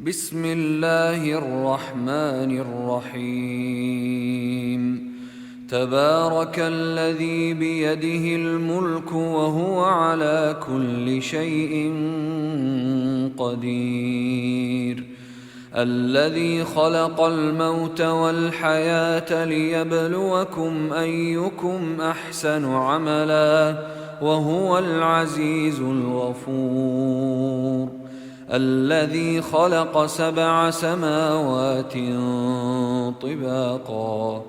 بسم الله الرحمن الرحيم. تبارك الذي بيده الملك وهو على كل شيء قدير. الذي خلق الموت والحياة ليبلوكم أيكم أحسن عملا وهو العزيز الغفور. الذي خلق 7 سماوات طباقا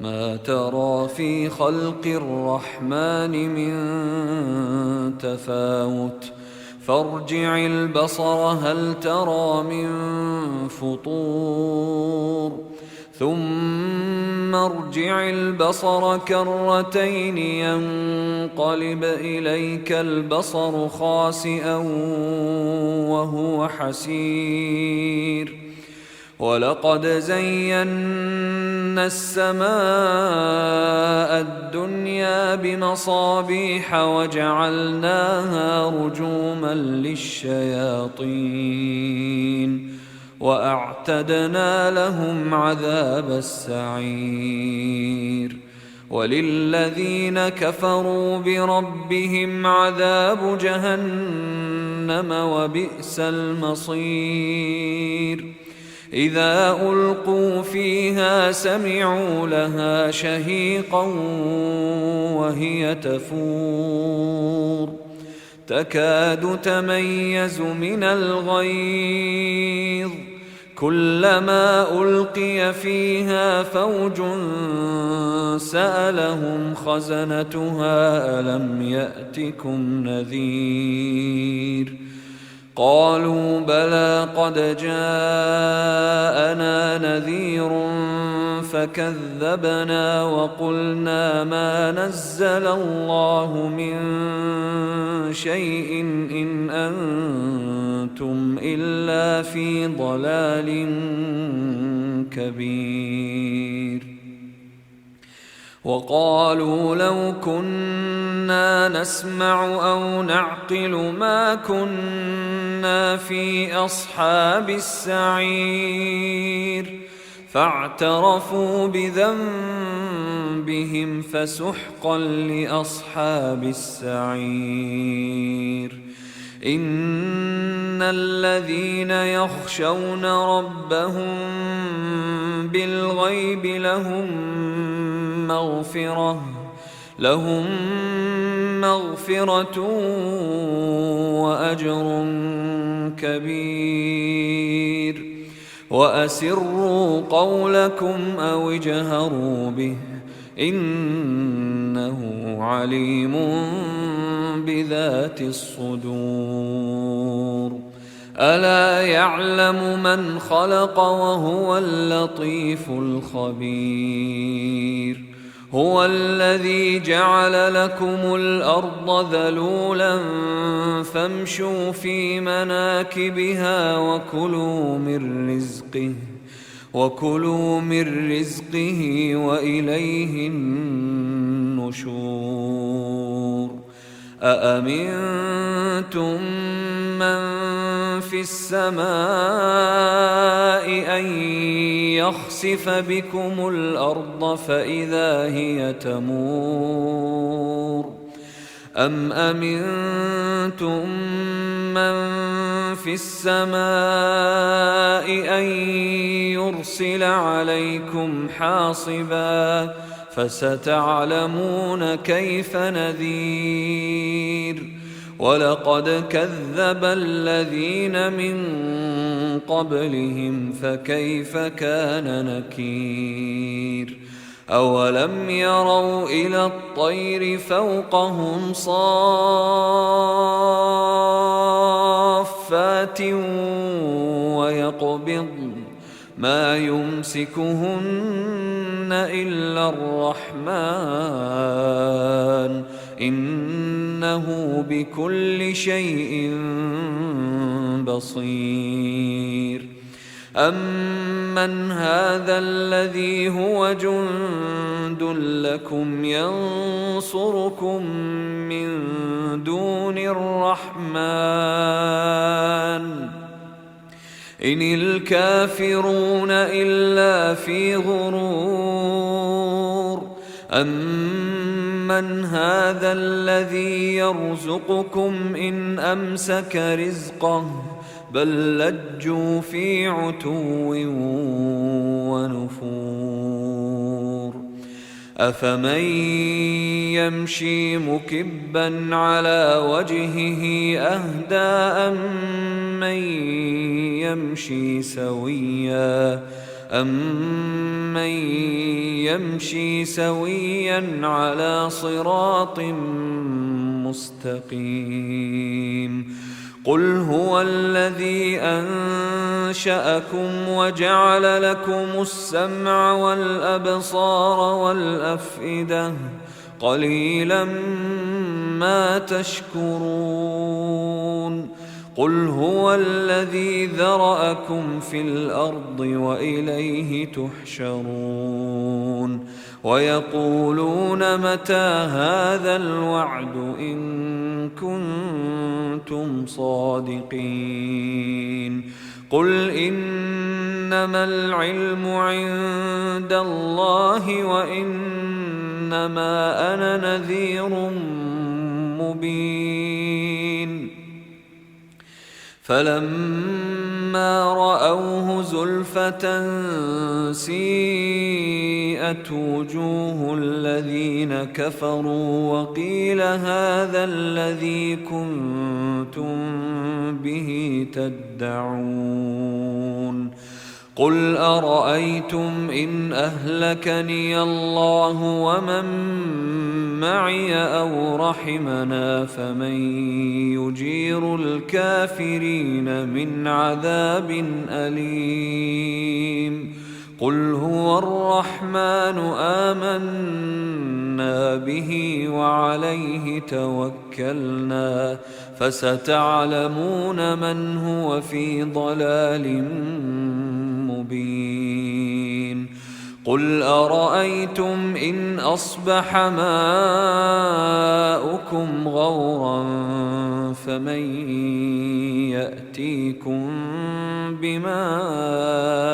ما ترى في خلق الرحمن من تفاوت فارجع البصر هل ترى من فطور ثم ارجع البصر كرتين ينقلب إليك البصر خاسئا وهو حسير. ولقد زينا السماء الدنيا بمصابيح وجعلناها رجوما للشياطين وأعتدنا لهم عذاب السعير. وللذين كفروا بربهم عذاب جهنم وبئس المصير. إذا ألقوا فيها سمعوا لها شهيقا وهي تفور تكاد تميز من الغيظ كلما ألقي فيها فوج سألهم خزنتها ألم يأتكم نذير قالوا بلى قد جاءنا نذير فكذبنا وقلنا ما نزل الله من شيء إن أنتم إلا في ضلال كبير. وقالوا لو كنا نسمع أو نعقل ما كنا في أصحاب السعير فاعترفوا بذنبهم فسحقا لأصحاب السعير. إن الذين يخشون ربهم بالغيب لهم مغفرة وأجر كبير. وأسروا قولكم أو اجهروا به إنه عليم بذات الصدور. ألا يعلم من خلق وهو اللطيف الخبير. هو الذي جعل لكم الأرض ذلولا فامشوا في مناكبها وكلوا من رزقه وإليه النشور. أأمنتم من في السماء أن يخسف بكم الأرض فإذا هي تمور أم أمنتم من في السماء أن يرسل عليكم حاصبا فستعلمون كيف نذير. ولقد كذب الذين من قبلهم فكيف كان نكير. أولم يروا إلى الطير فوقهم صافات ويقبضن ما يمسكهن إلا الرحمن إنه بكل شيء بصير. أمن هذا الذي هو جند لكم ينصركم من دون الرحمن إن الكافرون إلا في غرور أمن هذا الذي يرزقكم إن أمسك رزقه بل لجوا في عتو ونفور أفمن يمشي مكبا على وجهه أهدى أمن يمشي سويا على صراط مستقيم قل هو الذي أنشأكم وجعل لكم السمع والأبصار والأفئدة قليلا ما تشكرون قل هو الذي ذرأكم في الأرض وإليه تحشرون ويقولون متى هذا الوعد إن كنتم صادقين قل إنما العلم عند الله وإنما أنا نذير مبين فلما رأوه زلفة سيئت وجوه الذين كفروا وقيل هذا الذي كنتم به تدعون قل أرأيتم إن أهلكني الله ومن معي أو رحمنا فمن يجير الكافرين من عذاب أليم قل هو الرحمن آمنا به وعليه توكلنا فستعلمون من هو في ضلال مبين قل أرأيتم إن أصبح ماؤكم غورا فمن يأتيكم بماء